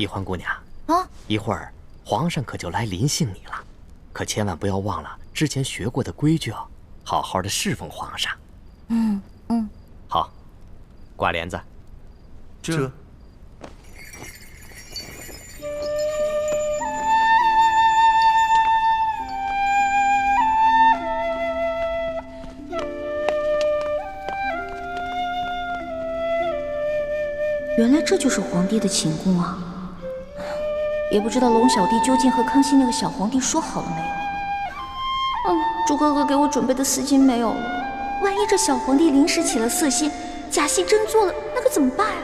易欢姑娘啊，一会儿皇上可就来临幸你了，可千万不要忘了之前学过的规矩哦，好好的侍奉皇上。好，挂帘子。这。原来这就是皇帝的寝宫啊！也不知道龙小弟究竟和康熙那个小皇帝说好了没有？朱哥哥给我准备的丝巾没有了，万一这小皇帝临时起了色心，假戏真做了，那可怎么办啊？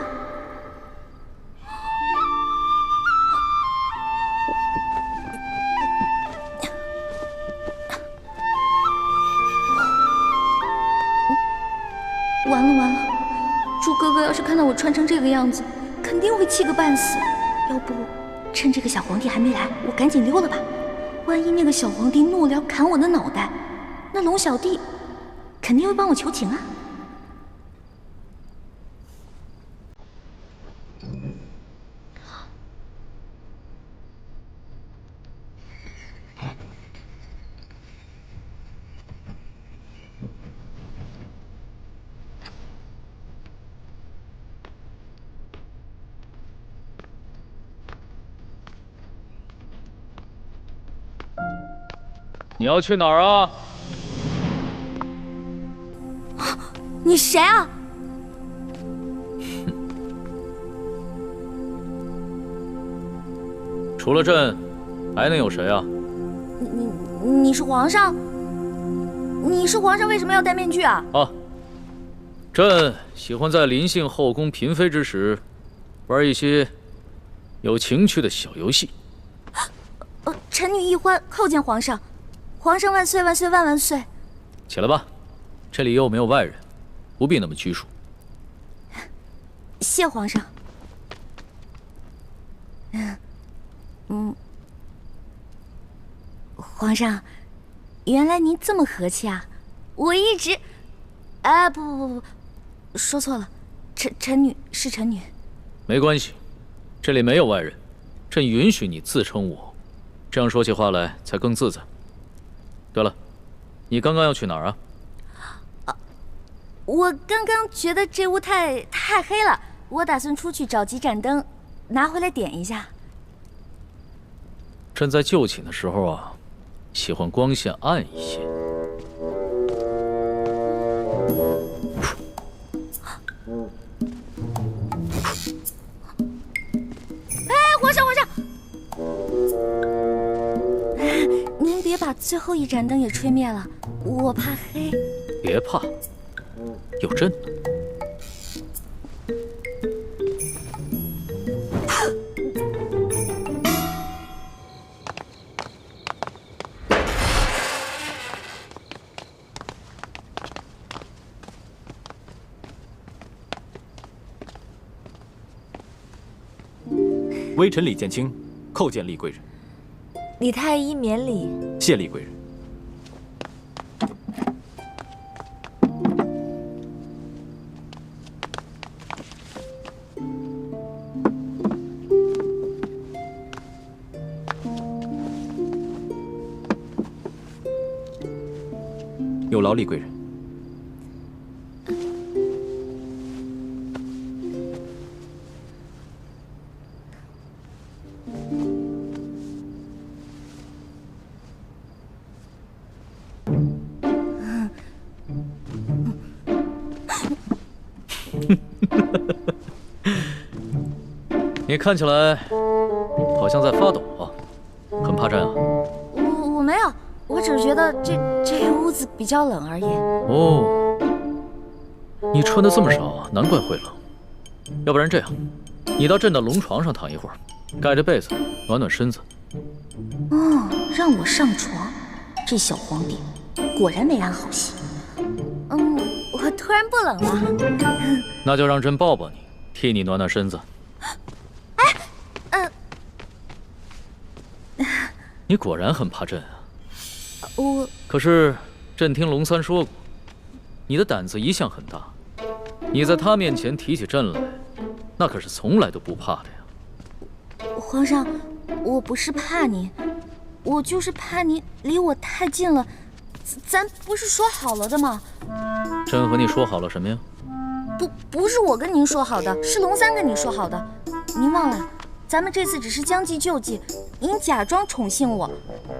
完了完了！朱哥哥要是看到我穿成这个样子，肯定会气个半死。要不趁这个小皇帝还没来，我赶紧溜了吧。万一那个小皇帝怒了要砍我的脑袋，那龙小弟肯定会帮我求情啊。你要去哪儿啊？你谁啊？除了朕，还能有谁啊？你是皇上？你是皇上，为什么要戴面具啊？啊，朕喜欢在临幸后宫嫔妃之时，玩一些有情趣的小游戏。臣女易欢叩见皇上。皇上万岁万岁万万岁！起来吧，这里又没有外人，不必那么拘束。谢皇上。皇上，原来您这么和气啊！我一直……不，说错了，臣女是臣女。没关系，这里没有外人，朕允许你自称我，这样说起话来才更自在。对了，你刚刚要去哪儿啊？我刚刚觉得这屋太黑了，我打算出去找几盏灯，拿回来点一下。朕在就寝的时候啊，喜欢光线暗一些。皇上！您别把最后一盏灯也吹灭了，我怕黑。别怕，有朕呢。微臣李建清叩见厉贵人。李太医免礼。谢厉贵人。有劳厉贵人。你看起来好像在发抖啊，很怕朕啊？我没有，我只是觉得这屋子比较冷而已。哦，你穿的这么少啊，难怪会冷。要不然这样，你到朕的龙床上躺一会儿，盖着被子暖暖身子。让我上床，这小皇帝果然没安好心。我突然不冷了。那就让朕抱抱你，替你暖暖身子。你果然很怕朕啊！可是朕听龙三说过，你的胆子一向很大，你在他面前提起朕来，那可是从来都不怕的呀。皇上，我不是怕你，我就是怕你离我太近了。咱不是说好了的吗？朕和你说好了什么呀？不是我跟您说好的，是龙三跟你说好的。您忘了，咱们这次只是将计就计，您假装宠幸我，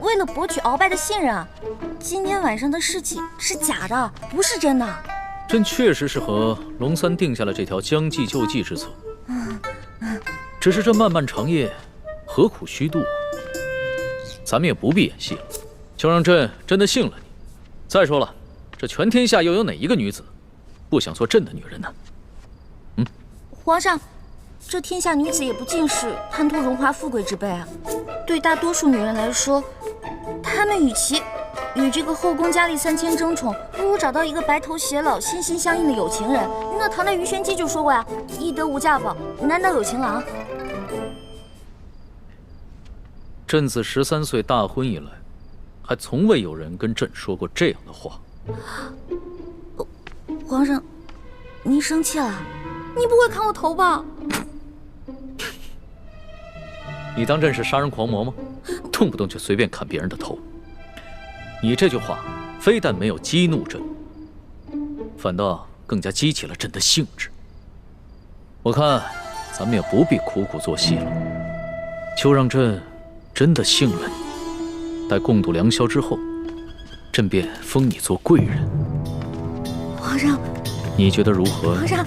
为了博取鳌拜的信任啊。今天晚上的事情是假的，不是真的。朕确实是和龙三定下了这条将计就计之策。只是这漫漫长夜，何苦虚度？咱们也不必演戏了，就让朕真的信了你。再说了，这全天下又有哪一个女子不想做朕的女人呢？皇上，这天下女子也不尽是贪图荣华富贵之辈啊。对大多数女人来说，她们与其与这个后宫佳丽3000争宠，不如找到一个白头偕老、心心相印的有情人。那唐代鱼玄机就说过呀：“易得无价宝，难得有情郎。”朕自13岁大婚以来，还从未有人跟朕说过这样的话。皇上，您生气了？你不会砍我头吧？你当朕是杀人狂魔吗？动不动就随便砍别人的头。你这句话非但没有激怒朕，反倒更加激起了朕的兴致。我看咱们也不必苦苦做戏了，就让朕真的信了你。待共度良宵之后，朕便封你做贵人。皇上，你觉得如何？皇上，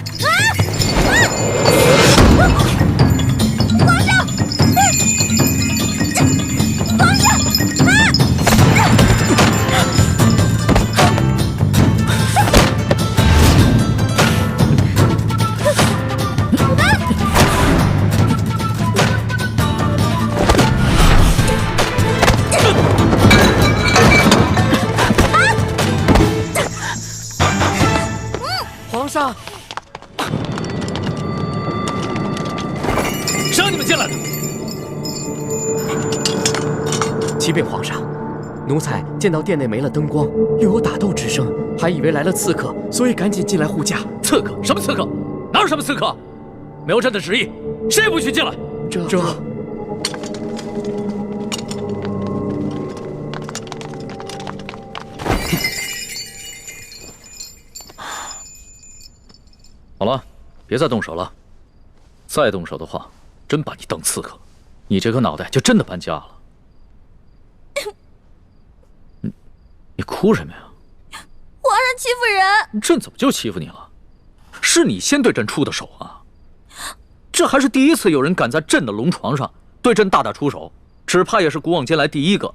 皇上，谁让你们进来的？启禀皇上，奴才见到殿内没了灯光，又有打斗之声，还以为来了刺客，所以赶紧进来护驾。刺客？什么刺客？哪有什么刺客？没有朕的旨意，谁也不许进来。这……好了，别再动手了。再动手的话，真把你当刺客，你这颗脑袋就真的搬家了。你哭什么呀？皇上欺负人！朕怎么就欺负你了？是你先对朕出的手啊！这还是第一次有人敢在朕的龙床上对朕大打出手，只怕也是古往今来第一个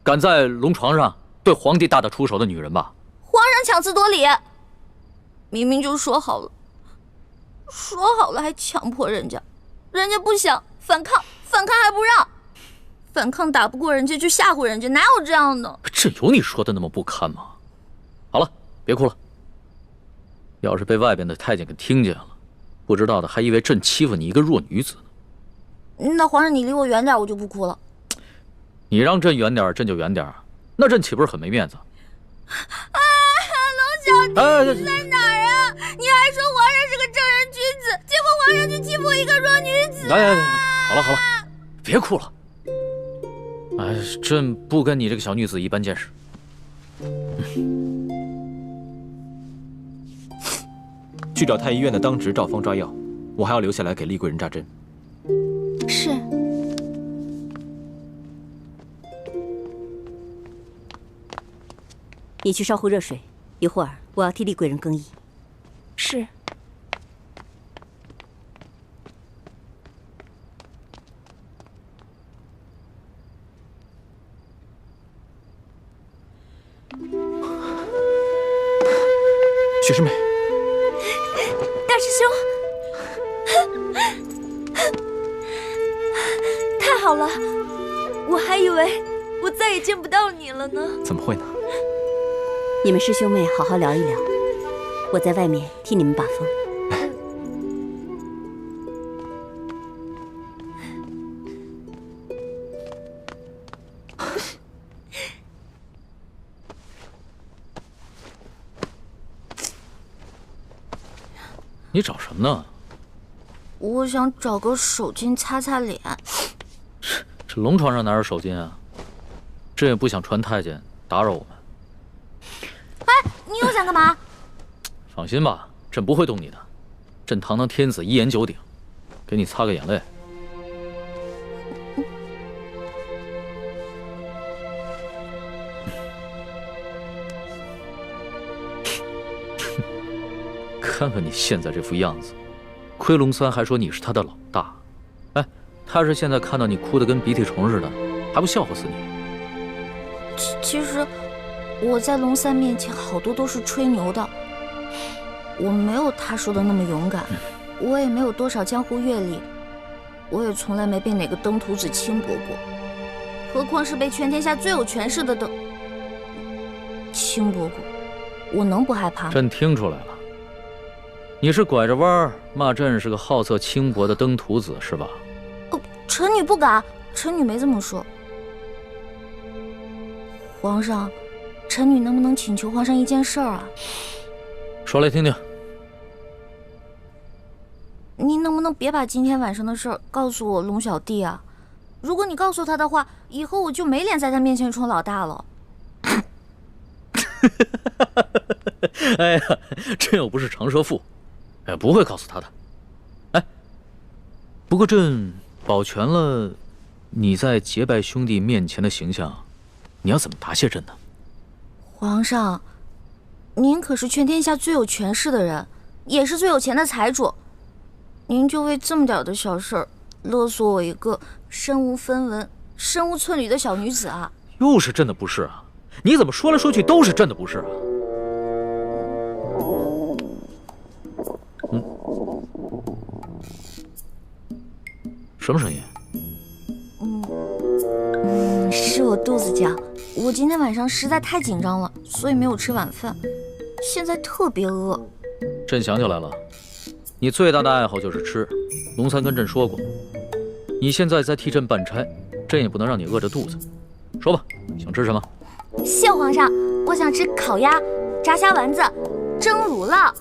敢在龙床上对皇帝大打出手的女人吧？皇上强词夺理，明明就说好了。说好了还强迫人家，人家不想反抗，反抗还不让，反抗打不过人家就吓唬人家，哪有这样的？朕有你说的那么不堪吗？好了，别哭了。要是被外边的太监给听见了，不知道的还以为朕欺负你一个弱女子呢。那皇上你离我远点，我就不哭了。你让朕远点，朕就远点，那朕岂不是很没面子？龙小弟，你在哪儿啊？你还说皇上是个正人君子，结果皇上就欺负我一个弱女子。来，好了，别哭了。哎，朕不跟你这个小女子一般见识。去找太医院的当值赵方抓药，我还要留下来给厉贵人扎针。是。你去烧壶热水，一会儿我要替厉贵人更衣。是。雪师妹，大师兄，太好了，我还以为我再也见不到你了呢。怎么会呢？你们师兄妹好好聊一聊，我在外面替你们把风。你找什么呢？我想找个手巾擦擦脸。这龙床上哪有手巾啊？朕也不想传太监打扰我们。哎，你又想干嘛？放心吧，朕不会动你的。朕堂堂天子，一言九鼎，给你擦个眼泪。看看你现在这副样子，亏龙三还说你是他的老大。哎，他是现在看到你哭得跟鼻涕虫似的，还不笑话死你？其实我在龙三面前好多都是吹牛的，我没有他说的那么勇敢，我也没有多少江湖阅历，我也从来没被哪个登徒子轻薄过，何况是被全天下最有权势的轻薄过，我能不害怕吗？朕听出来了。你是拐着弯儿骂朕是个好色轻薄的登徒子是吧？臣女不敢，臣女没这么说。皇上，臣女能不能请求皇上一件事啊？说来听听。您能不能别把今天晚上的事儿告诉我龙小弟啊？如果你告诉他的话，以后我就没脸在他面前充老大了。哎呀，朕又不是长舌妇。哎，不会告诉他的。哎，不过朕保全了你在结拜兄弟面前的形象，你要怎么答谢朕呢？皇上，您可是全天下最有权势的人，也是最有钱的财主，您就为这么点的小事儿勒索我一个身无分文、身无寸缕的小女子啊？又是朕的不是啊！你怎么说来说去都是朕的不是啊？什么声音？是我肚子叫。我今天晚上实在太紧张了，所以没有吃晚饭，现在特别饿。朕想起来了，你最大的爱好就是吃。龙三跟朕说过，你现在在替朕办差，朕也不能让你饿着肚子。说吧，想吃什么？谢皇上，我想吃烤鸭、炸虾丸子、蒸乳酪，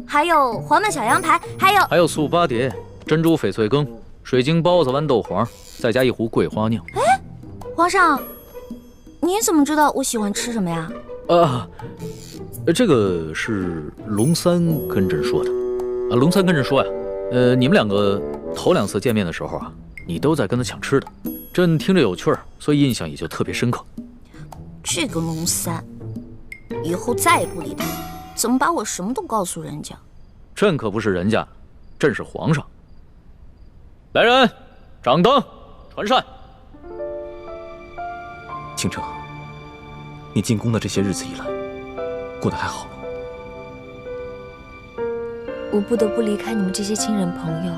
还有黄焖小羊排，还有素八碟、珍珠翡翠羹、水晶包子、豌豆黄，再加一壶桂花酿。哎，皇上，您怎么知道我喜欢吃什么呀？这个是龙三跟朕说的。龙三跟朕说呀，你们两个头2次见面的时候啊，你都在跟他抢吃的，朕听着有趣儿，所以印象也就特别深刻。这个龙三，以后再也不理他，怎么把我什么都告诉人家？朕可不是人家，朕是皇上。来人，掌灯，传膳。倾城，你进宫的这些日子以来，过得还好吗？我不得不离开你们这些亲人朋友，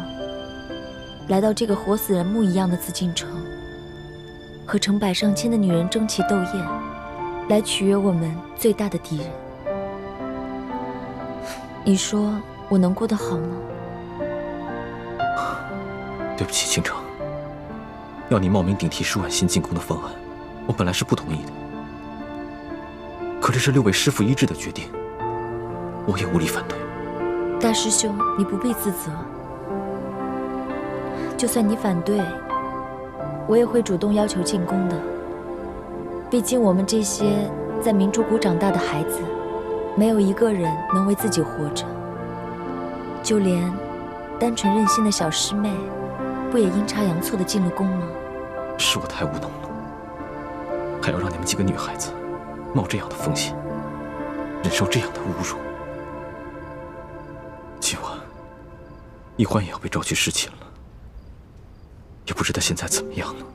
来到这个活死人墓一样的紫禁城，和成百上千的女人争奇斗艳，来取悦我们最大的敌人。你说我能过得好吗？对不起，倾城，要你冒名顶替舒婉欣进宫的方案，我本来是不同意的。可这是6位师傅一致的决定，我也无力反对。大师兄，你不必自责。就算你反对，我也会主动要求进宫的。毕竟我们这些在明珠谷长大的孩子，没有一个人能为自己活着。就连单纯任性的小师妹，不也阴差阳错地进了宫吗？是我太无能了，还要让你们几个女孩子冒这样的风险，忍受这样的侮辱。今晚，一欢也要被召去侍寝了，也不知道现在怎么样了。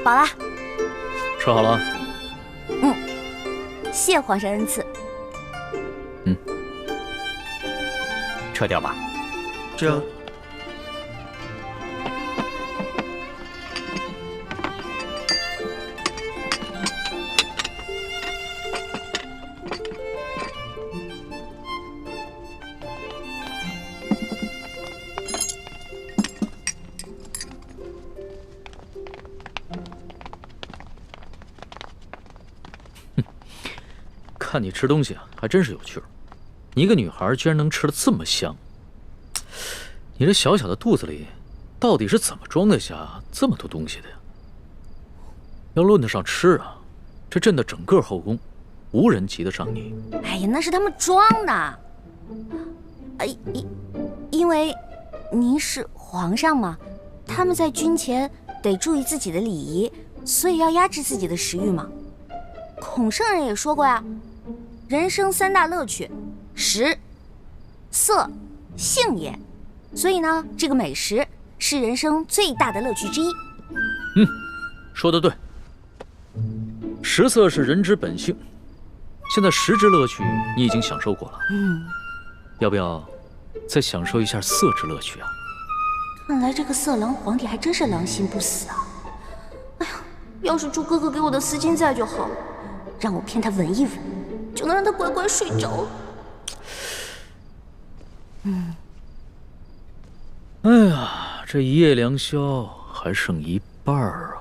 饱了。吃好了。谢皇上恩赐。撤掉吧。这看你吃东西啊，还真是有趣儿。你一个女孩居然能吃得这么香，你这小小的肚子里，到底是怎么装得下这么多东西的呀？要论得上吃啊，这朕的整个后宫，无人及得上你。哎呀，那是他们装的。因为您是皇上嘛，他们在军前得注意自己的礼仪，所以要压制自己的食欲嘛。孔圣人也说过呀，人生3大乐趣，食、色、性也。所以呢，这个美食是人生最大的乐趣之一。说得对。食色是人之本性，现在食之乐趣你已经享受过了，要不要再享受一下色之乐趣啊？看来这个色狼皇帝还真是狼心不死啊！哎呀，要是猪哥哥给我的丝巾在就好了，让我骗他闻一闻，就能让他乖乖睡着了。哎呀，这一夜良宵还剩一半啊！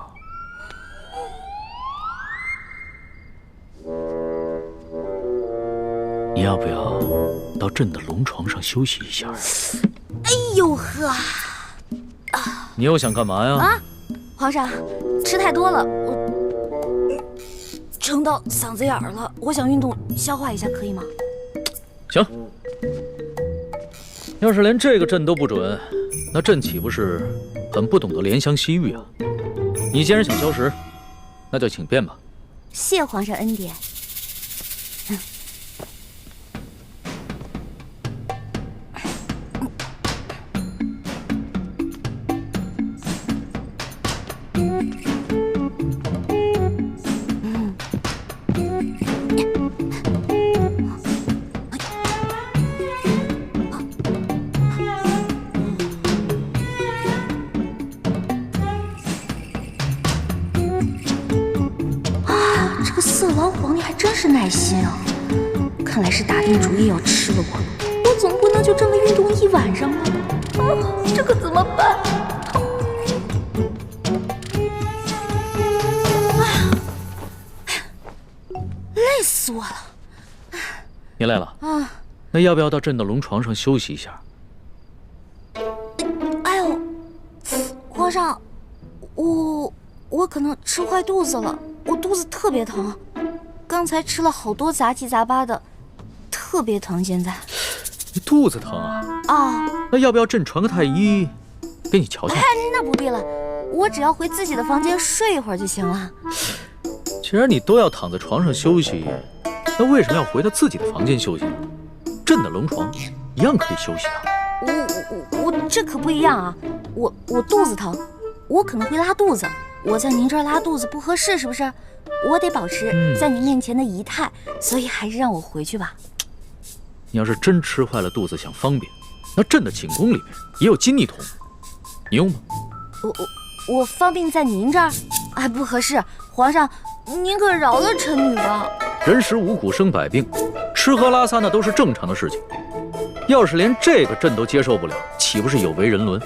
你要不要到朕的龙床上休息一下？哎呦呵！你又想干嘛呀？皇上，吃太多了，我撑到嗓子眼儿了，我想运动消化一下，可以吗？行，要是连这个朕都不准，那朕岂不是很不懂得怜香惜玉啊？你既然想消食，那就请便吧。谢皇上恩典。色狼皇帝还真是耐心啊！看来是打定主意要吃了我总不能就这么运动一晚上吧？这可怎么办？累死我了！你累了啊？那要不要到朕的龙床上休息一下？哎呦，皇上，我可能吃坏肚子了，我肚子特别疼。刚才吃了好多杂七杂八的，特别疼。现在你肚子疼啊？那要不要朕传个太医给你瞧瞧？那不必了，我只要回自己的房间睡一会儿就行了。既然你都要躺在床上休息，那为什么要回到自己的房间休息呢？朕的龙床一样可以休息啊。我这可不一样啊！我肚子疼，我可能会拉肚子。我在您这儿拉肚子不合适，是不是？我得保持在您面前的仪态，所以还是让我回去吧。你要是真吃坏了肚子想方便，那朕的寝宫里面也有金逆桶，你用吗？我方便在您这儿？哎，不合适，皇上，您可饶了臣女吧。人食五谷生百病，吃喝拉撒那都是正常的事情。要是连这个朕都接受不了，岂不是有违人伦？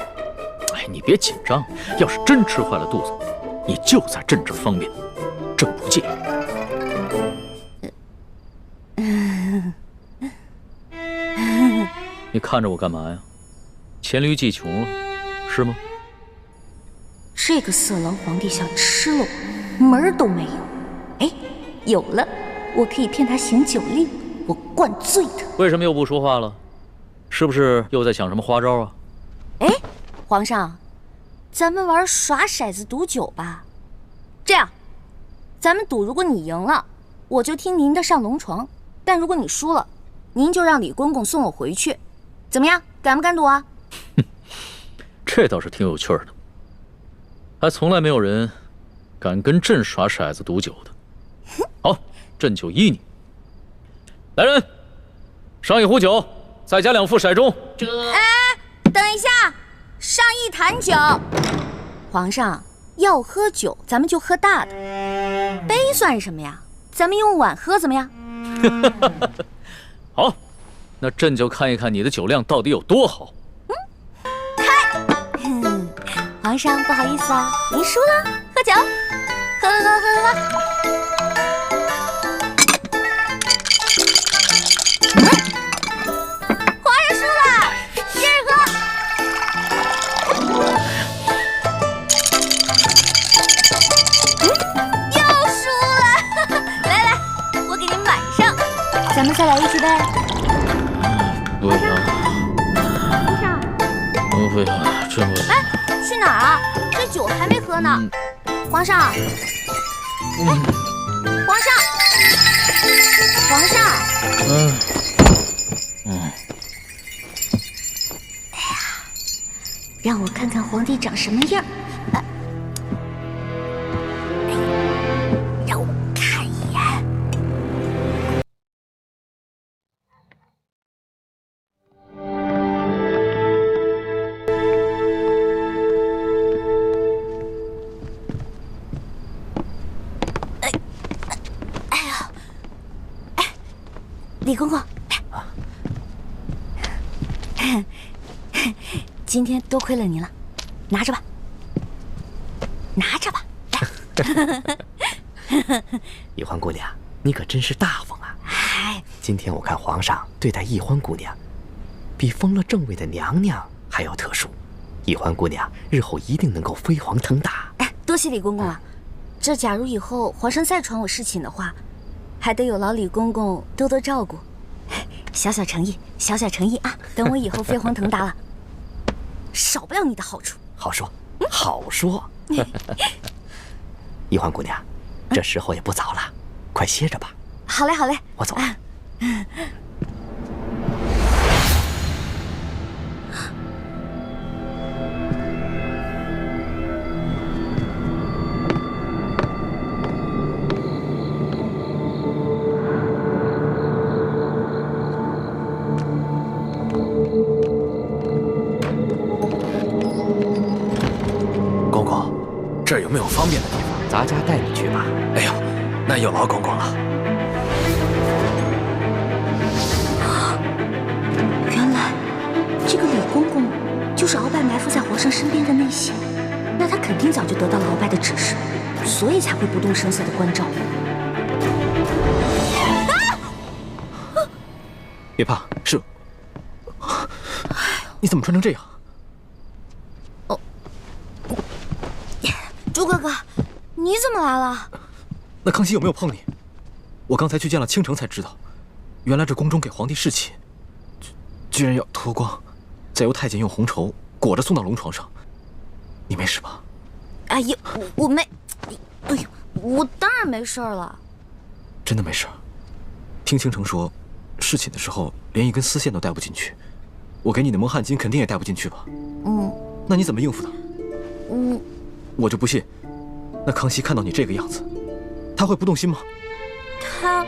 哎，你别紧张，要是真吃坏了肚子，你就在朕这儿方便，朕不介意。你看着我干嘛呀？黔驴技穷了，是吗？这个色狼皇帝想吃了我，门儿都没有。哎，有了，我可以骗他行酒令，我灌醉他。为什么又不说话了？是不是又在想什么花招啊？哎，皇上，咱们玩耍骰子赌酒吧。这样，咱们赌，如果你赢了，我就听您的上龙床；但如果你输了，您就让李公公送我回去。怎么样，敢不敢赌啊？这倒是挺有趣的，还从来没有人敢跟朕耍骰子赌酒的。好，朕就依你。来人，上一壶酒，再加2副骰盅。哎，等一下，上一坛酒。皇上要喝酒，咱们就喝大的，杯算什么呀？咱们用碗喝怎么样？好，那朕就看一看你的酒量到底有多好。皇上，不好意思啊，您输了，喝酒，喝。来一起呗。不要，皇上，不要，真不要。哎，去哪儿啊？这酒还没喝呢。皇上，哎，皇上，皇上。哎呀，让我看看皇帝长什么样。让我看一眼。李公公，今天多亏了您了，拿着吧，拿着吧。易欢姑娘，你可真是大方啊！哎，今天我看皇上对待易欢姑娘，比封了正位的娘娘还要特殊。易欢姑娘日后一定能够飞黄腾达。哎，多谢李公公了。这假如以后皇上再传我侍寝的话，还得有劳李公公多多照顾。小小诚意，小小诚意啊！等我以后飞黄腾达了，少不了你的好处。好说，好说。易欢姑娘，这时候也不早了，快歇着吧。好嘞，好嘞，我走了。公公，这儿有没有方便的地方？咱家带你去吧。哎呦，那有劳公公了。原来这个李公公就是鳌拜埋伏在皇上身边的内线，那他肯定早就得到了鳌拜的指示，所以才会不动声色的关照我。别怕，是。你怎么穿成这样？朱哥哥，你怎么来了？那康熙有没有碰你？我刚才去见了倾城才知道，原来这宫中给皇帝侍寝，居然要脱光，再由太监用红绸裹着送到龙床上。你没事吧？哎呀，我没，哎呦，我当然没事了。真的没事？听倾城说，侍寝的时候连一根丝线都带不进去，我给你的蒙汗巾肯定也带不进去吧？那你怎么应付的？我就不信，那康熙看到你这个样子，他会不动心吗？他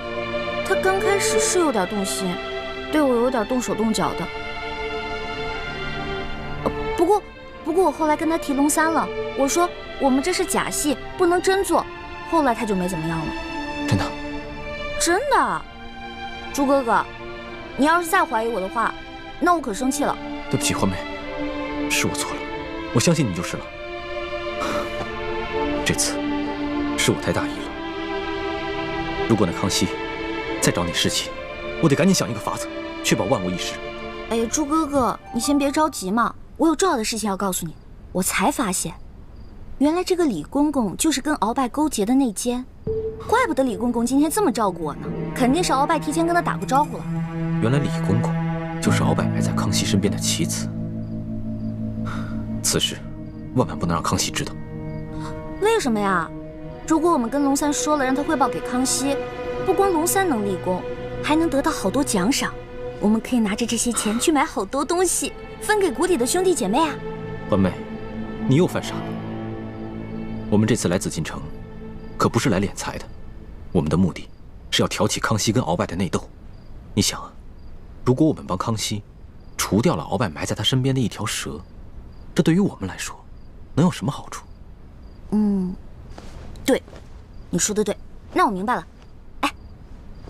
刚开始是有点动心，对我有点动手动脚的。不过我后来跟他提龙三了，我说我们这是假戏，不能真做。后来他就没怎么样了。真的？真的。朱哥哥，你要是再怀疑我的话，那我可生气了。对不起，欢梅，是我错了，我相信你就是了。这次是我太大意了。如果那康熙再找你侍寝，我得赶紧想一个法子，确保万无一失。哎呀，朱哥哥，你先别着急嘛，我有重要的事情要告诉你。我才发现，原来这个李公公就是跟鳌拜勾结的内奸，怪不得李公公今天这么照顾我呢，肯定是鳌拜提前跟他打过招呼了。原来李公公就是鳌拜埋在康熙身边的棋子，此事万万不能让康熙知道。为什么呀？如果我们跟龙三说了，让他汇报给康熙，不光龙三能立功，还能得到好多奖赏。我们可以拿着这些钱去买好多东西，分给谷底的兄弟姐妹啊。欢妹，你又犯傻了。我们这次来紫禁城，可不是来敛财的，我们的目的是要挑起康熙跟鳌拜的内斗。你想啊，如果我们帮康熙除掉了鳌拜埋在他身边的一条蛇，这对于我们来说能有什么好处？对，你说的对，那我明白了。哎，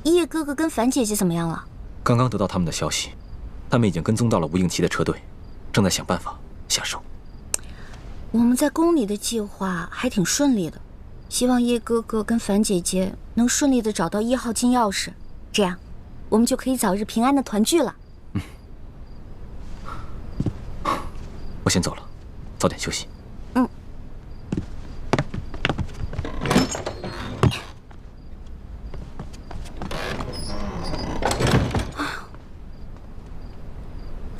叶哥哥跟樊姐姐怎么样了？刚刚得到他们的消息，他们已经跟踪到了吴应奇的车队，正在想办法下手。我们在宫里的计划还挺顺利的，希望叶哥哥跟樊姐姐能顺利的找到1号金钥匙，这样我们就可以早日平安的团聚了。我先走了，早点休息。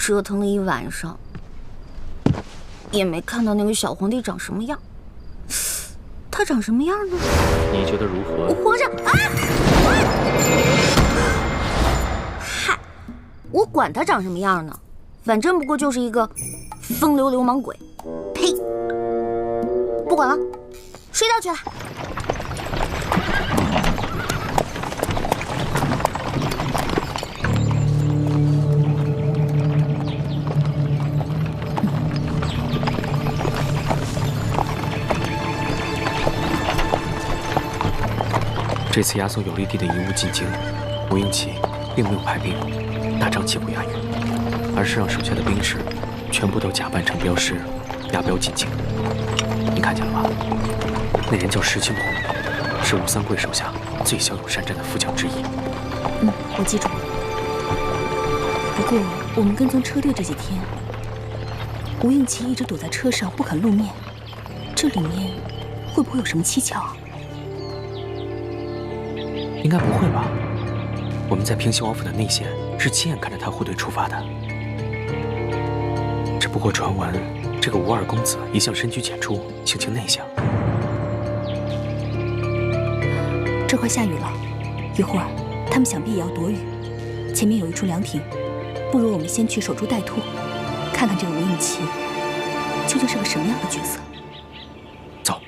折腾了一晚上，也没看到那个小皇帝长什么样。他长什么样呢？你觉得如何？皇上啊！嗨，我管他长什么样呢，反正不过就是一个风流流氓鬼。呸！不管了，睡觉去了。这次亚索有利地的遗物进京，吴应奇并没有派兵大张旗鼓押运，而是让手下的兵士全部都假扮成镖师，押镖进京。你看见了吧？那人叫石青红，是吴三桂手下最骁勇善战的副将之一。我记住了。不过我们跟踪车队这几天，吴应奇一直躲在车上不肯露面，这里面会不会有什么蹊跷啊？应该不会吧？我们在平西王府的内线是亲眼看着他护队出发的。只不过传闻，这个吴二公子一向深居简出，性情内向。这快下雨了，一会儿他们想必也要躲雨。前面有一处凉亭，不如我们先去守株待兔，看看这个吴应奇究竟是个什么样的角色。走。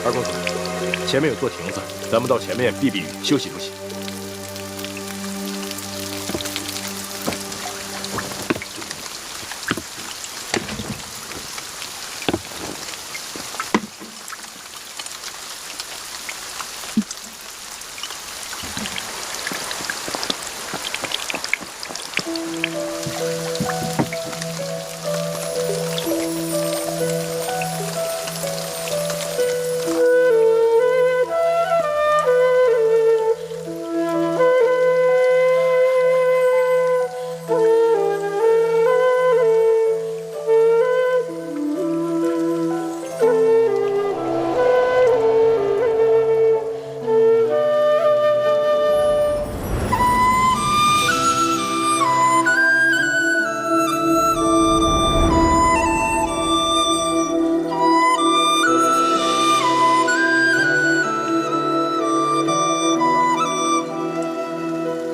二公子，前面有座亭子，咱们到前面避避雨，休息休息。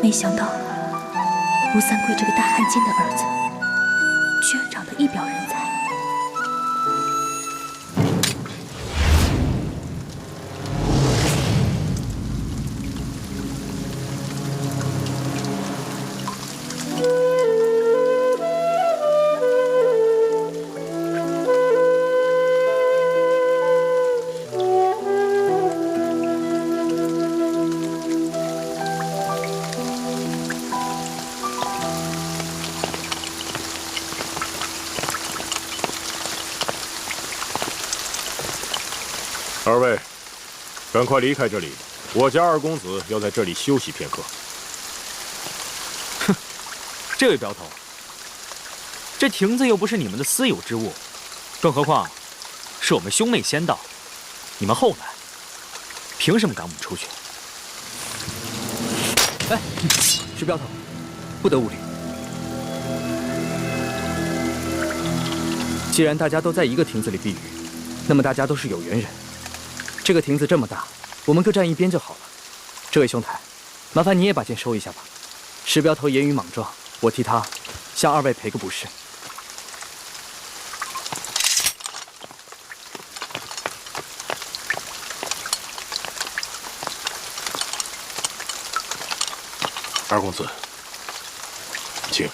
没想到吴三桂这个大汉奸的儿子，居然长得一表人才。二位，赶快离开这里，我家二公子要在这里休息片刻。哼，这位镖头，这亭子又不是你们的私有之物，更何况是我们兄妹先到，你们后来，凭什么赶我们出去？哎，石镖头，不得无礼。既然大家都在一个亭子里避雨，那么大家都是有缘人。这个亭子这么大，我们各站一边就好了。这位兄台，麻烦你也把剑收一下吧。石镖头言语莽撞，我替他向二位赔个不是。二公子，请。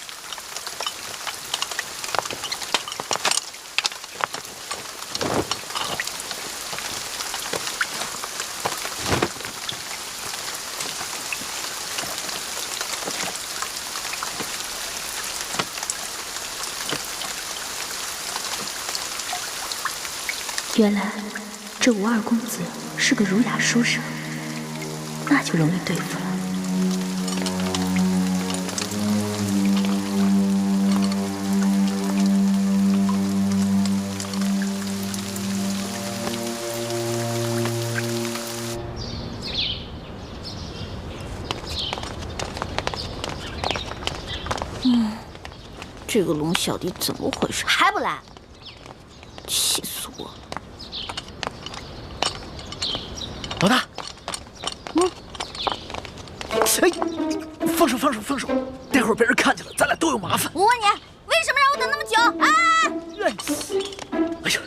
原来这吴二公子是个儒雅书生，那就容易对付了。这个龙小弟怎么回事？还不来？气死我了！老大，哎，放手，待会儿被人看见了，咱俩都有麻烦。我问你，为什么让我等那么久啊？哎呀，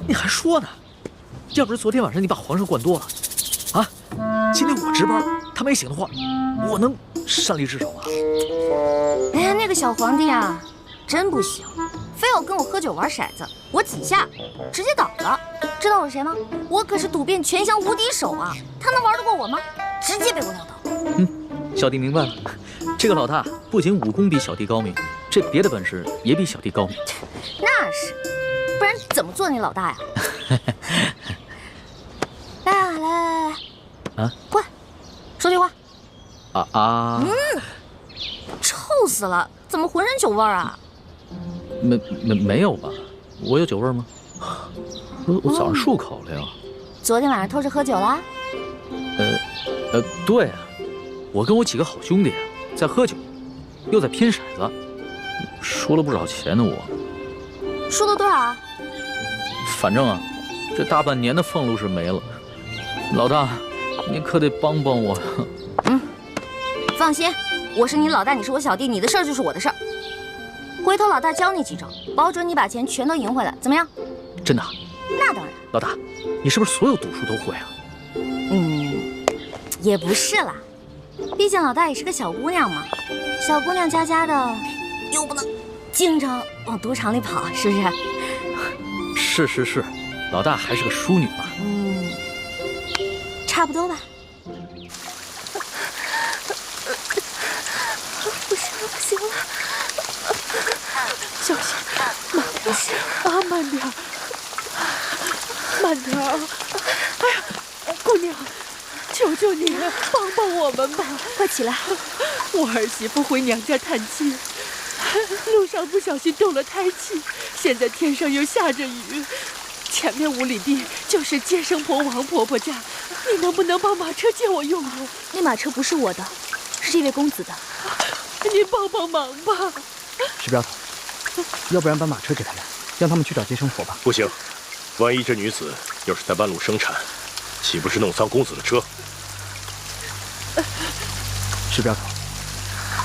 你还说呢？要不是昨天晚上你把皇上灌多了，啊，今天我值班，他没醒的话，我能擅离职守吗？哎呀，那个小皇帝啊，真不行，非要跟我喝酒玩骰子，我几下直接倒了。知道我是谁吗？我可是赌遍全乡无敌手啊！他能玩得过我吗？直接被我撂倒。小弟明白了，这个老大不仅武功比小弟高明，这别的本事也比小弟高明。那是，不然怎么做你老大呀？来，啊，过来，说句话。臭死了！怎么浑身酒味儿啊？没有吧？我有酒味吗？我早上漱口了呀。昨天晚上偷着喝酒啦？对啊，我跟我几个好兄弟啊，在喝酒，又在拼骰子，输了不少钱呢。我输了多少啊？反正啊，这大半年的俸禄是没了。老大，你可得帮帮我。放心，我是你老大，你是我小弟，你的事儿就是我的事儿。回头老大教你几招，保准你把钱全都赢回来，怎么样？真的？那当然。老大，你是不是所有赌术都会啊？也不是啦，毕竟老大也是个小姑娘嘛，小姑娘家家的，又不能经常往赌场里跑，是不是？是，老大还是个淑女嘛。差不多吧。不行了，小心，慢点，慢点啊！哎呀，姑娘，求求你了，帮我们吧！快起来！我儿媳妇回娘家探亲，路上不小心动了胎气，现在天上又下着雨，前面5里地就是接生婆王婆婆家，你能不能把马车借我用用？那马车不是我的，是这位公子的。你帮忙吧。石镖头，要不然把马车给他们，让他们去找接生婆吧。不行，万一这女子要是在半路生产，岂不是弄脏公子的车？石镖头，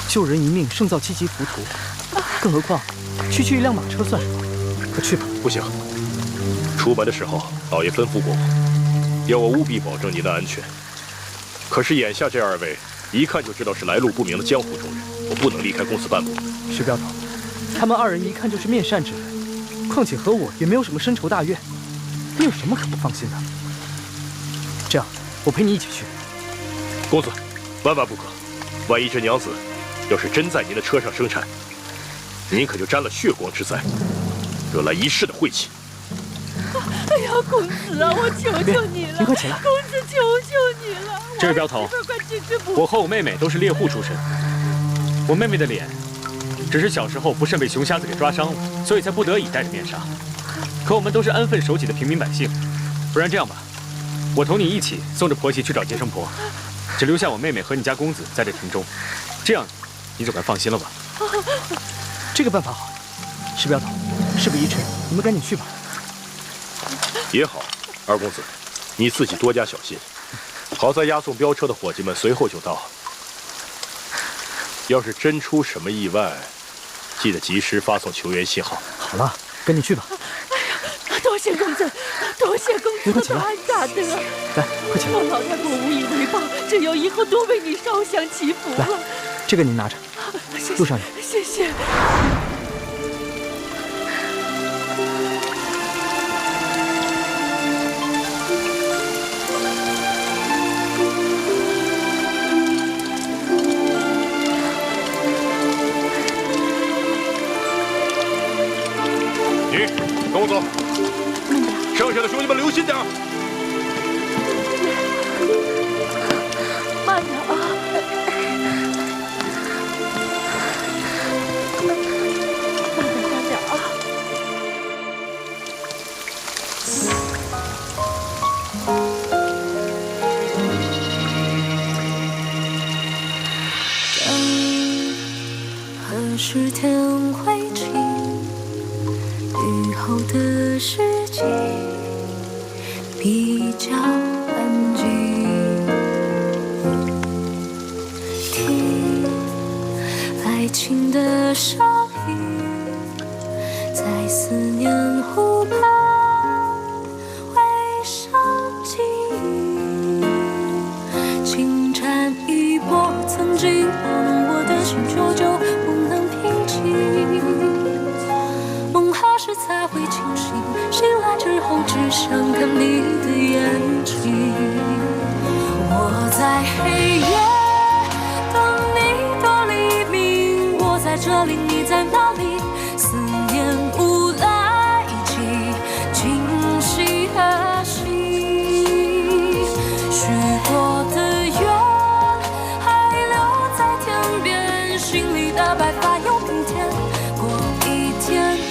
救人一命胜造7级浮屠，更何况区一辆马车算什么？快去吧。不行，出门的时候老爷吩咐过我，要我务必保证您的安全。可是眼下这2位一看就知道是来路不明的江湖中人，我不能离开公子半步。石镖头，他们2人一看就是面善之人，况且和我也没有什么深仇大怨，你有什么可不放心的？这样，我陪你一起去。公子，万万不可！万一这娘子要是真在您的车上生产，您可就沾了血光之灾，惹来一世的晦气。哎呀，公子啊，我求求你了！您快起来！公子，求求你了！这位镖头，我和我妹妹都是猎户出身，我妹妹的脸只是小时候不慎被熊瞎子给抓伤了，所以才不得已戴着面纱。可我们都是安分守己的平民百姓，不然这样吧，我同你一起送着婆媳去找接生婆，只留下我妹妹和你家公子在这庭中，这样你总该放心了吧？这个办法好。石镖头，事不宜迟，你们赶紧去吧。也好，二公子，你自己多加小心。好在押送镖车的伙计们随后就到。要是真出什么意外，记得及时发送求援信号。好了，赶紧去吧。哎呀，多谢公子，多谢公子的大恩大德。来，快起来！我老太婆无以为报，只有以后多为你烧香祈福了。这个您拿着，路上有。谢谢。你跟我走，慢点。剩下的兄弟们留心点。慢点啊！慢点啊！何时天会晴？雨后的世界比较安静。听爱情的声音，在思念湖畔回声记忆。轻缠一波，曾经拨弄我的心，久久不能平静。梦何时才会清醒？醒来之后只想看你的眼睛。我在黑夜等你到黎明，我在这里，你在哪里？思念无来及今夕何夕？许多的愿还留在天边，心里的白发又平添。过一天一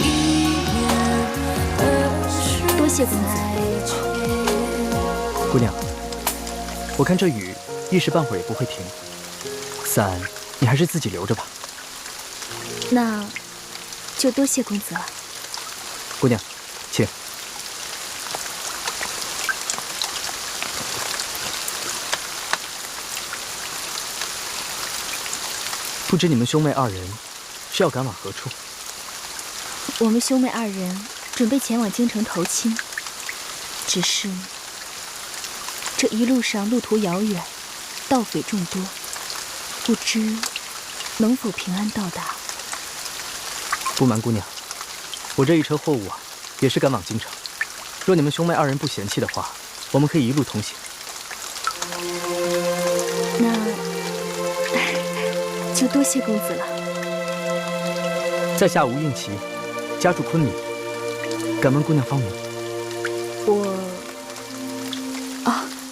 年，多谢公子。姑娘，我看这雨一时半会儿也不会停，伞你还是自己留着吧。那就多谢公子了。姑娘，请。不知你们兄妹二人是要赶往何处？我们兄妹二人准备前往京城投亲，只是这一路上路途遥远，盗匪众多，不知能否平安到达。不瞒姑娘，我这一车货物啊，也是赶往京城。若你们兄妹二人不嫌弃的话，我们可以一路同行。那就多谢公子了。在下吴应奇，家住昆明，敢问姑娘芳名？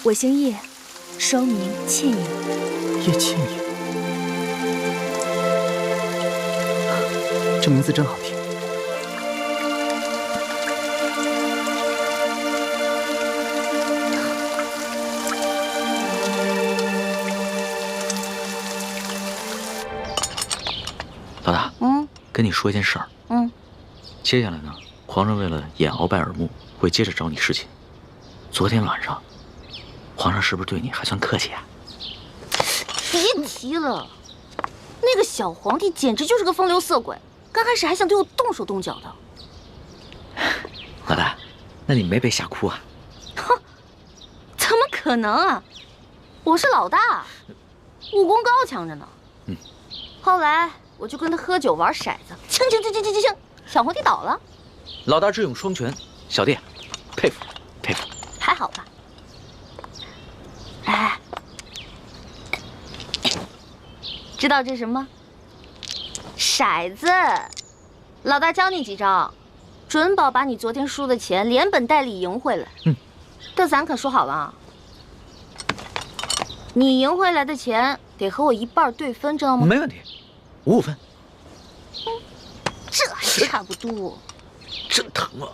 我姓叶，双名倩影。叶倩影，这名字真好听。老大，跟你说一件事儿。接下来呢，皇上为了掩鳌拜耳目，会接着找你侍寝。昨天晚上，皇上是不是对你还算客气啊？别提了，那个小皇帝简直就是个风流色鬼，刚开始还想对我动手动脚的。老大，那你没被吓哭啊？哼，怎么可能啊！我是老大，武功高强着呢。后来我就跟他喝酒玩骰子，清，小皇帝倒了。老大智勇双全，小弟佩服佩服。还好吧？哎，知道这是什么？骰子。老大教你几招，准保把你昨天输的钱连本带利赢回来。但咱可说好了啊，你赢回来的钱得和我一半对分，知道吗？没问题，5-5分。这还差不多。真疼啊！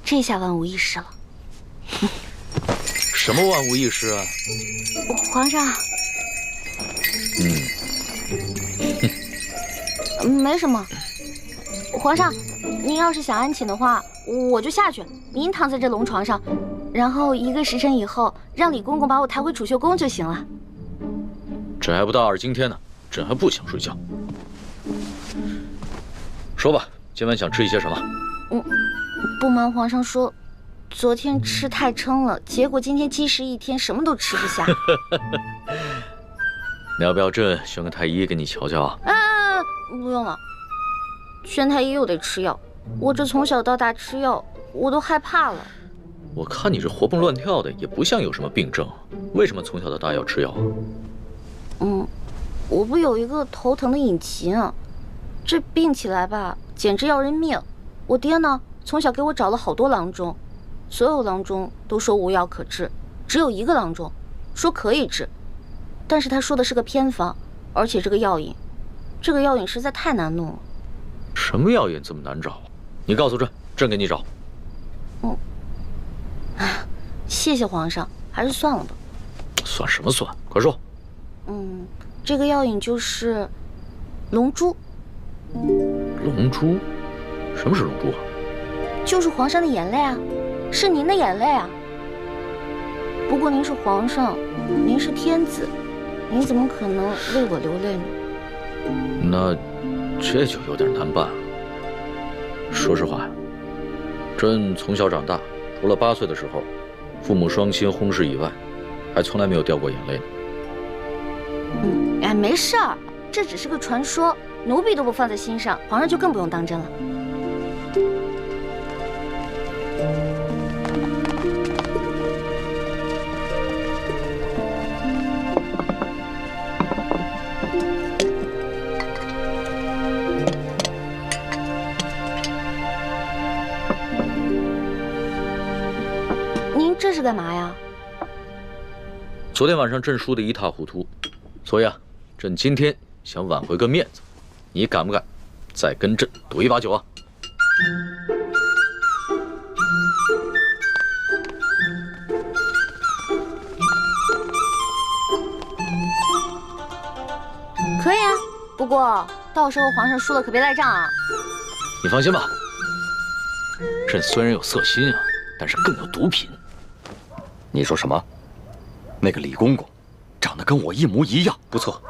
这下万无一失了。什么万无一失啊？皇上。没什么。皇上，您要是想安寝的话，我就下去，您躺在这龙床上，然后1个时辰以后，让李公公把我抬回储秀宫就行了。朕还不到2更天呢，朕还不想睡觉。说吧，今晚想吃一些什么？不瞒皇上说，昨天吃太撑了，结果今天积食1天，什么都吃不下。你要不要朕选个太医给你瞧瞧啊？不用了，宣太医又得吃药，我这从小到大吃药，我都害怕了。我看你这活蹦乱跳的，也不像有什么病症，为什么从小到大要吃药啊？我不有一个头疼的隐疾啊，这病起来吧，简直要人命。我爹呢，从小给我找了好多郎中，所有郎中都说无药可治，只有1个郎中说可以治，但是他说的是个偏方，而且这个药引实在太难弄了。什么药引这么难找？你告诉朕，朕给你找。谢谢皇上，还是算了吧。算什么算？快说。这个药引就是龙珠。龙珠？什么是龙珠啊？就是皇上的眼泪啊，是您的眼泪啊。不过您是皇上，您是天子，您怎么可能为我流泪呢？那这就有点难办了。说实话，朕从小长大，除了8岁的时候，父母双亲轰逝以外，还从来没有掉过眼泪呢。没事儿，这只是个传说，奴婢都不放在心上，皇上就更不用当真了。您这是干嘛呀？昨天晚上朕输得一塌糊涂，所以朕今天想挽回个面子，你敢不敢再跟朕赌一把酒啊？可以啊，不过到时候皇上输了可别赖账啊。你放心吧，朕虽然有色心啊，但是更有毒品。你说什么？那个李公公长得跟我一模一样。不错，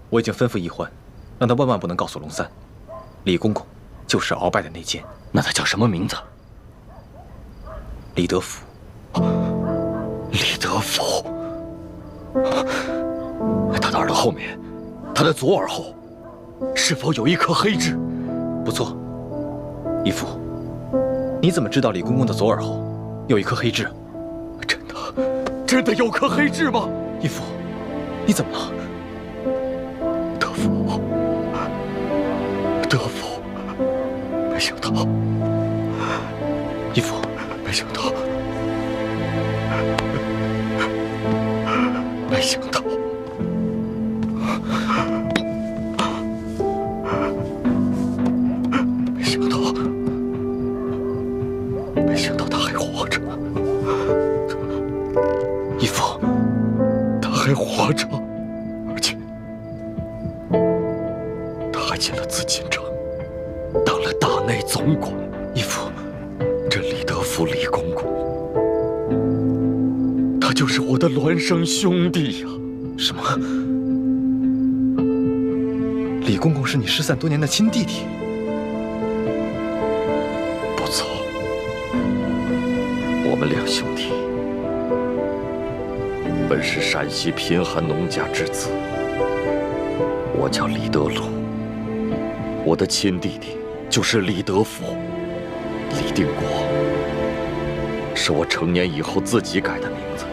我已经吩咐奕欢，让他万万不能告诉龙三，李公公就是鳌拜的内奸。那他叫什么名字？李德福。李德福。他的耳朵后面，他的左耳后，是否有一颗黑痣？不错，义父，你怎么知道李公公的左耳后有一颗黑痣？真的有颗黑痣吗？义父，你怎么了？德福，没想到，义父，没想到，没想到，没想到他还活着。义父，他还活着，而且他还进了紫禁城，当了大内总管。义父，这李德福李公公，他就是我的孪生兄弟呀！什么？李公公是你失散多年的亲弟弟？不错，我们2兄弟本是陕西贫寒农家之子，我叫李德禄，我的亲弟弟就是李德福。李定国是我成年以后自己改的名字。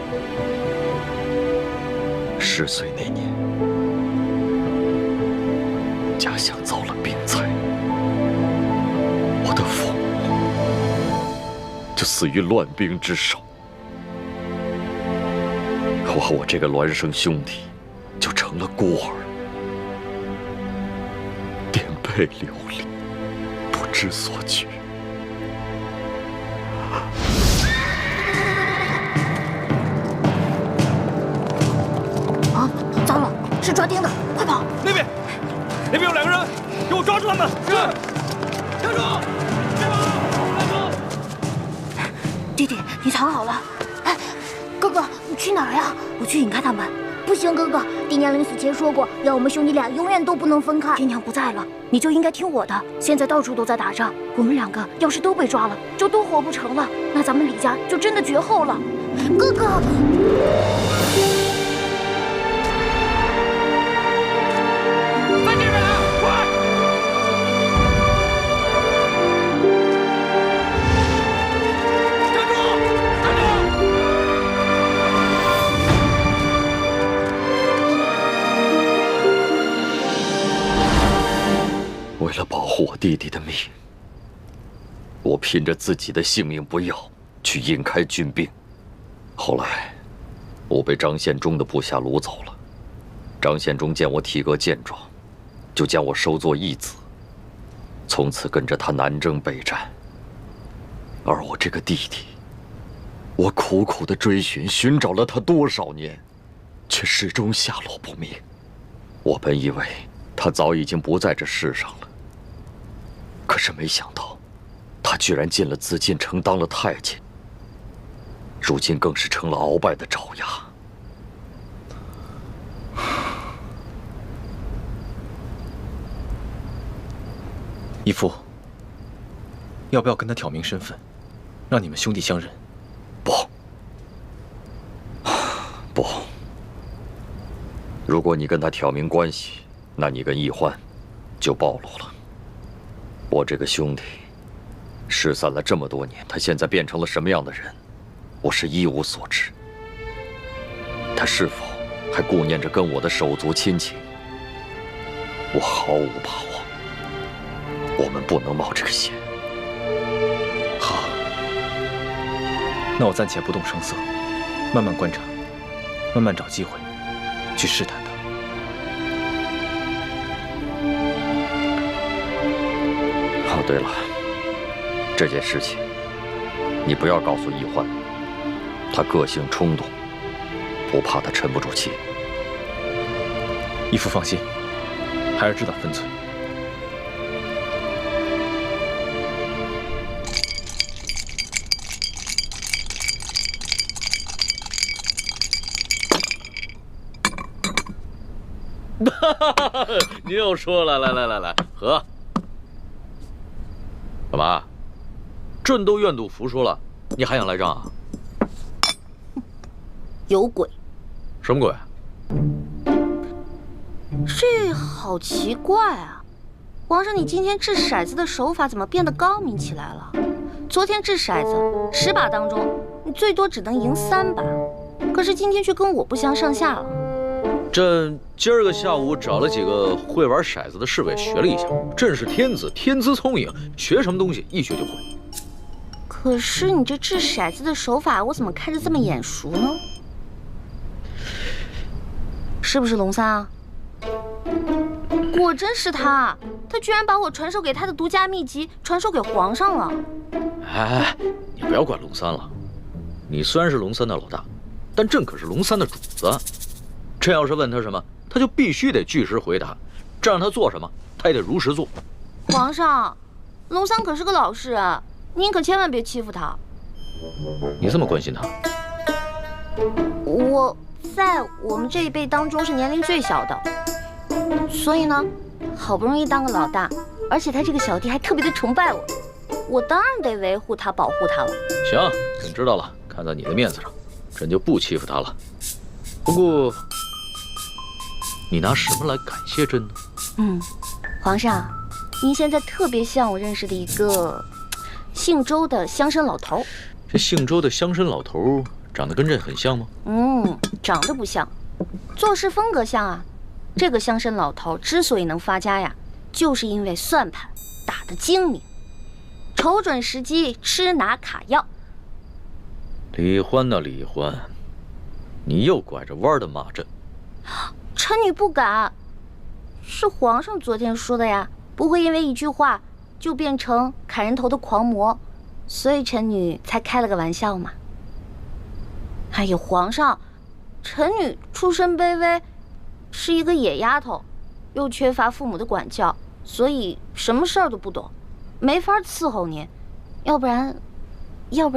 10岁那年，家乡遭了兵灾，我的父母就死于乱兵之手。我和我这个孪生兄弟就成了孤儿，颠沛流离，不知所举。啊，糟了，是抓丁的，快跑！那边有2个人，给我抓住他们！是，站住！别跑！站住！弟弟，你藏好了。哎，哥哥，你去哪儿呀？我去引开他们。不行，哥哥，爹娘临死前说过，要我们兄弟俩永远都不能分开。爹娘不在了，你就应该听我的。现在到处都在打仗，我们2个要是都被抓了，就都活不成了，那咱们李家就真的绝后了。哥哥。三姐妹，快！站住！站住！为了保护我弟弟的命，我拼着自己的性命不要，去引开军兵。后来，我被张献忠的部下掳走了。张献忠见我体格健壮，就将我收作义子，从此跟着他南征北战。而我这个弟弟，我苦苦的追寻找了他多少年，却始终下落不明。我本以为他早已经不在这世上了，可是没想到，他居然进了紫禁城当了太监，如今更是成了鳌拜的爪牙。义父，要不要跟他挑明身份，让你们兄弟相认？不，如果你跟他挑明关系，那你跟易欢就暴露了。我这个兄弟失散了这么多年，他现在变成了什么样的人，我是一无所知。他是否还顾念着跟我的手足亲情，我毫无把握。我们不能冒这个险。好，那我暂且不动声色，慢慢观察，慢慢找机会去试探他。哦，对了，这件事情你不要告诉易欢，他个性冲动，我怕他沉不住气。义父放心，孩儿知道分寸。你又说了，来，喝。干嘛？朕都愿赌服输了，你还想来仗啊？有鬼！什么鬼？这好奇怪啊！皇上，你今天掷骰子的手法怎么变得高明起来了？昨天掷骰子10把当中，你最多只能赢3把，可是今天却跟我不相上下了。朕今儿个下午找了几个会玩骰子的侍卫学了一下，朕是天子，天资聪颖，学什么东西一学就会。可是你这掷骰子的手法，我怎么看着这么眼熟呢？是不是龙三啊？果真是他，他居然把我传授给他的独家秘籍传授给皇上了。哎，你不要管龙三了，你虽然是龙三的老大，但朕可是龙三的主子。朕要是问他什么，他就必须得据实回答，这让他做什么，他也得如实做。皇上，龙三可是个老实人，您可千万别欺负他。你这么关心他？我在我们这一辈当中是年龄最小的，所以呢，好不容易当个老大，而且他这个小弟还特别的崇拜我，我当然得维护他、保护他了。行，朕知道了，看在你的面子上，朕就不欺负他了。不过，你拿什么来感谢朕呢？皇上，您现在特别像我认识的一个姓周的乡绅老头。这姓周的乡绅老头长得跟朕很像吗？长得不像，做事风格像啊。这个乡绅老头之所以能发家呀，就是因为算盘打得精明，瞅准时机吃拿卡要。李欢呐，李欢，你又拐着弯的骂朕。臣女不敢，是皇上昨天说的呀，不会因为一句话就变成砍人头的狂魔。所以臣女才开了个玩笑嘛。哎呀，皇上，臣女出身卑微，是一个野丫头，又缺乏父母的管教，所以什么事儿都不懂，没法伺候您。要不然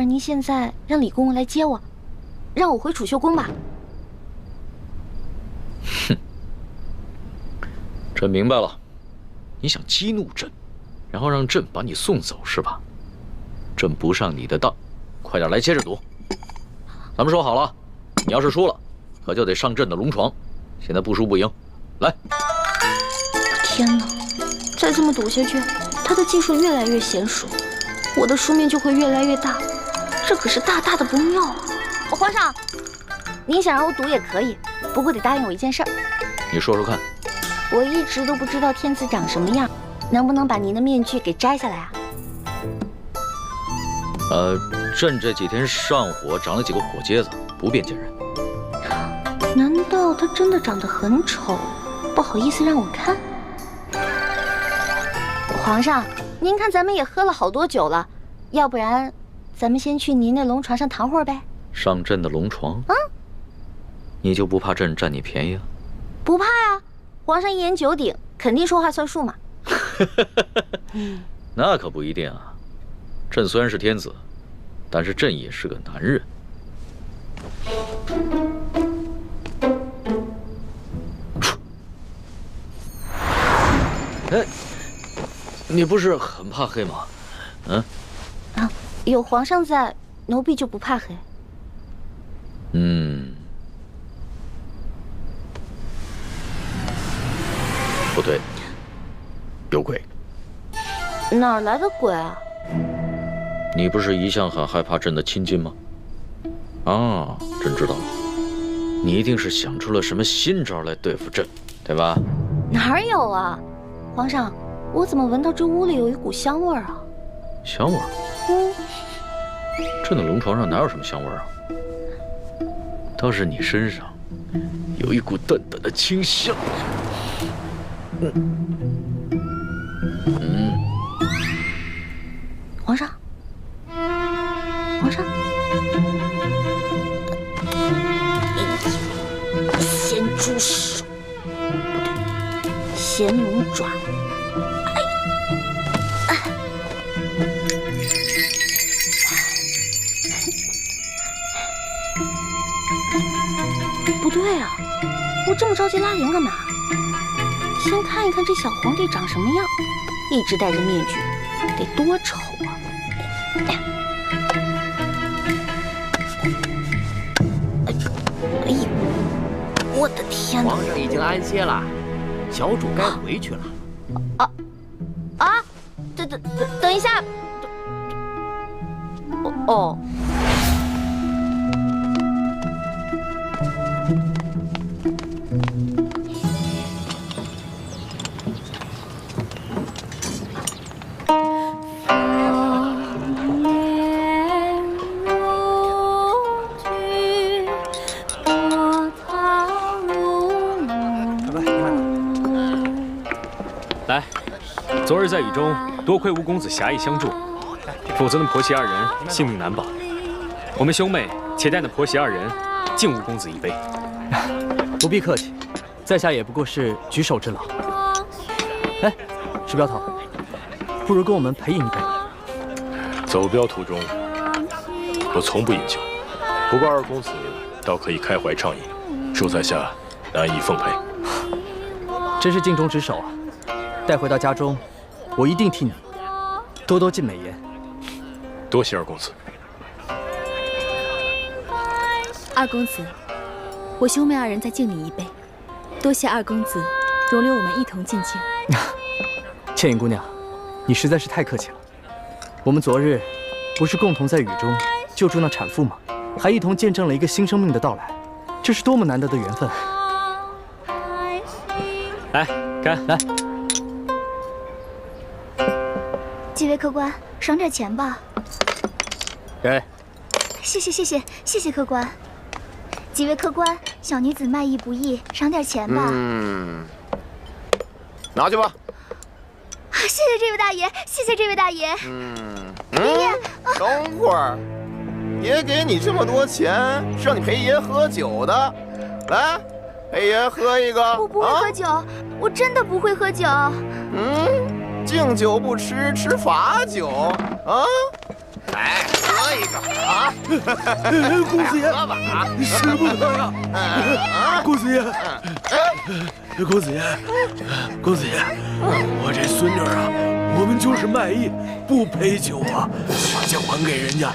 您现在让李公公来接我，让我回储秀宫吧。哼，朕明白了，你想激怒朕，然后让朕把你送走是吧？朕不上你的当，快点来接着赌。咱们说好了，你要是输了，可就得上朕的龙床。现在不输不赢，来！天哪，再这么赌下去，他的技术越来越娴熟，我的输面就会越来越大，这可是大大的不妙啊！皇上，您想让我赌也可以，不过得答应我一件事儿。你说说看。我一直都不知道天子长什么样，能不能把您的面具给摘下来啊？朕这几天上火长了几个火疖子，不便见人。难道他真的长得很丑，不好意思让我看？皇上，您看咱们也喝了好多酒了，要不然咱们先去您那龙床上躺会儿呗？上朕的龙床？你就不怕朕占你便宜啊？不怕呀，皇上一言九鼎，肯定说话算数嘛。那可不一定啊。朕虽然是天子，但是朕也是个男人。哎，你不是很怕黑吗？有皇上在，奴婢就不怕黑。不对，有鬼！哪儿来的鬼啊？你不是一向很害怕朕的亲近吗？啊，朕知道了，你一定是想出了什么新招来对付朕，对吧？哪儿有啊，皇上，我怎么闻到这屋里有一股香味儿啊？香味儿？朕的龙床上哪有什么香味儿啊？倒是你身上有一股淡淡的清香。皇上，皇上，咸猪手，不对，咸龙爪。不对啊，我这么着急拉铃干嘛？先看一看这小皇帝长什么样，一直戴着面具，得多丑啊！哎呦，我的天哪！皇上已经安歇了，小主该回去了。等一下，哦。来，昨日在雨中，多亏吴公子侠义相助，否则那婆媳二人性命难保。我们兄妹且待那婆媳二人敬吴公子一杯。不必客气，在下也不过是举手之劳。哎，石镖头，不如跟我们陪饮一杯。走镖途中，我从不饮酒，不过二公子倒可以开怀畅饮，恕在下难以奉陪。真是尽忠职守啊！待回到家中，我一定替你多多尽美言。多谢二公子。二公子，我兄妹二人再敬你一杯，多谢二公子容留我们一同进京。倩影姑娘，你实在是太客气了。我们昨日不是共同在雨中救助那产妇吗？还一同见证了一个新生命的到来，这是多么难得的缘分！来，干！来，几位客官，赏点钱吧。给。谢谢客官。几位客官，小女子卖艺不易，赏点钱吧。拿去吧。谢谢这位大爷，谢谢这位大爷。爷爷啊，等会儿，爷给你这么多钱，是让你陪爷喝酒的。来，陪爷喝一个。我不会喝酒，我真的不会喝酒。敬酒不吃，吃罚酒啊！来，喝一个啊！公子爷，喝吧啊！使不得呀！公子爷，公子爷，公子爷，我这孙女啊，我们就是卖艺，不陪酒啊，把钱还给人家。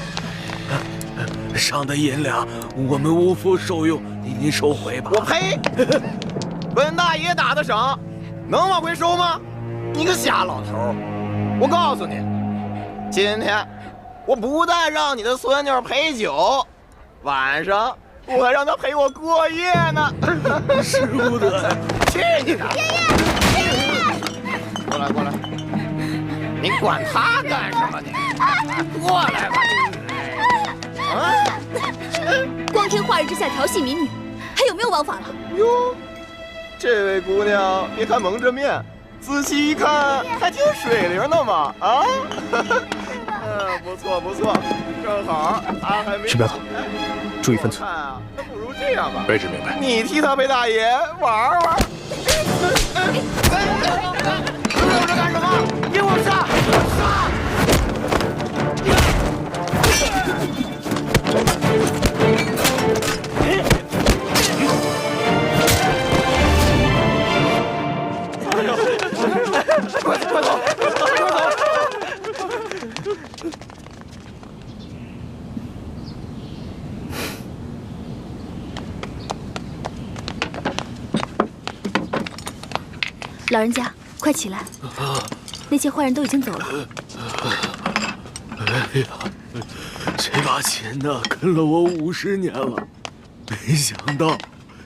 上的银两我们无福受用，您收回吧。我呸！本大爷打的赏，能往回收吗？你个瞎老头！我告诉你，今天我不但让你的孙女陪酒，晚上我还让她陪我过夜呢。使不得！去你的！爷爷，过来过来，你管他干什么你？过来吧！光天化日之下调戏民女，还有没有王法了？哟，这位姑娘，别看蒙着面，仔细一看还挺水灵的嘛！啊，不错不错，正好他还没。石镖头，注意分寸。那不如这样吧，位置明白。你替他陪大爷玩玩。留着干什么？给我杀！杀！快走！快走！老人家，快起来！那些坏人都已经走了。哎呀，这把琴呢，跟了我50年了，没想到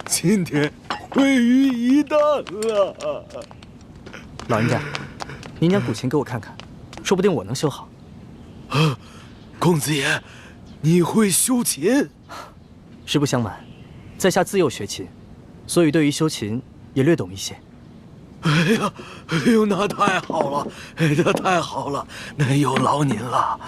今天毁于一旦了。老人家，您将古琴给我看看，说不定我能修好。公子爷，你会修琴？实不相瞒，在下自幼学琴，所以对于修琴也略懂一些。哎呀，哎呦，那太好了，那太好了，那有劳您了。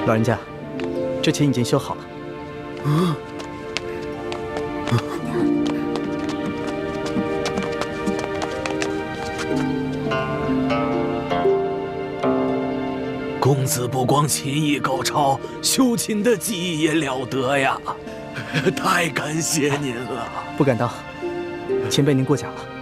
老人家，这琴已经修好了。公子不光琴艺高超，修琴的技艺也了得呀！太感谢您了。不敢当，前辈您过奖了。